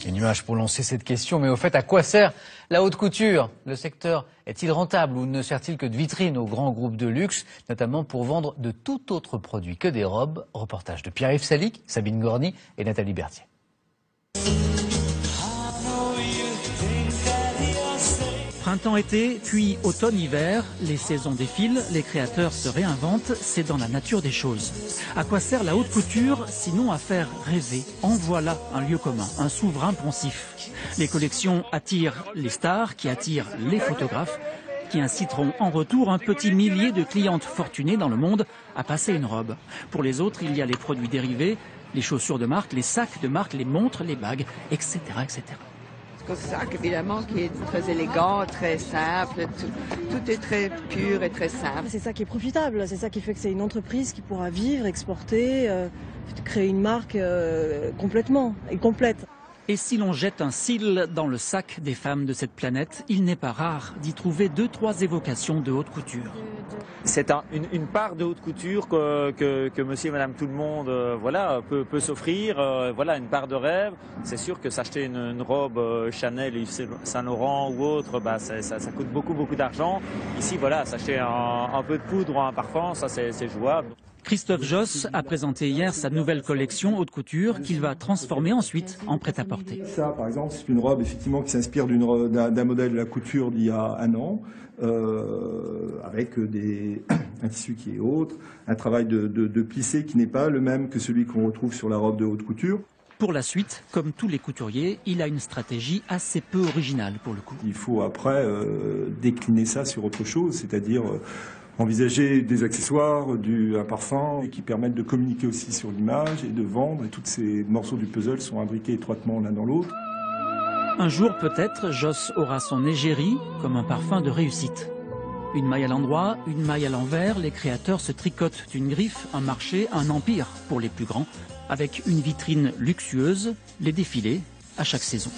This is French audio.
Une image pour lancer cette question, mais au fait, à quoi sert la haute couture? Le secteur est-il rentable ou ne sert-il que de vitrine aux grands groupes de luxe, notamment pour vendre de tout autre produit que des robes? Reportage de Pierre-Yves Salic, Sabine Gorny et Nathalie Berthier. Printemps-été, puis automne-hiver, les saisons défilent, les créateurs se réinventent, c'est dans la nature des choses. À quoi sert la haute couture, sinon à faire rêver? En voilà un lieu commun, un souverain poncif. Les collections attirent les stars, qui attirent les photographes, qui inciteront en retour un petit millier de clientes fortunées dans le monde à passer une robe. Pour les autres, il y a les produits dérivés, les chaussures de marque, les sacs de marque, les montres, les bagues, etc., etc. Sac évidemment qui est très élégant, très simple, tout est très pur et très simple. C'est ça qui est profitable, c'est ça qui fait que c'est une entreprise qui pourra vivre, exporter, créer une marque complètement et complète. Et si l'on jette un cil dans le sac des femmes de cette planète, il n'est pas rare d'y trouver 2-3 évocations de haute couture. C'est une part de haute couture que monsieur et madame tout le monde peut s'offrir. Voilà, une part de rêve. C'est sûr que s'acheter une robe Chanel, Yves Saint Laurent ou autre, ça coûte beaucoup d'argent. Ici, voilà, s'acheter un peu de poudre ou un parfum, ça c'est jouable. Christophe Josse a présenté hier sa nouvelle collection haute couture qu'il va transformer ensuite en prêt-à-porter. Ça, par exemple, c'est une robe effectivement qui s'inspire d'un modèle de la couture d'il y a un an, avec un tissu qui est autre, un travail de plissé qui n'est pas le même que celui qu'on retrouve sur la robe de haute couture. Pour la suite, comme tous les couturiers, il a une stratégie assez peu originale pour le coup. Il faut après décliner ça sur autre chose, c'est-à-dire envisager des accessoires, un parfum, et qui permettent de communiquer aussi sur l'image et de vendre. Et tous ces morceaux du puzzle sont imbriqués étroitement l'un dans l'autre. Un jour peut-être, Josse aura son égérie comme un parfum de réussite. Une maille à l'endroit, une maille à l'envers, les créateurs se tricotent une griffe, un marché, un empire pour les plus grands, avec une vitrine luxueuse, les défilés à chaque saison.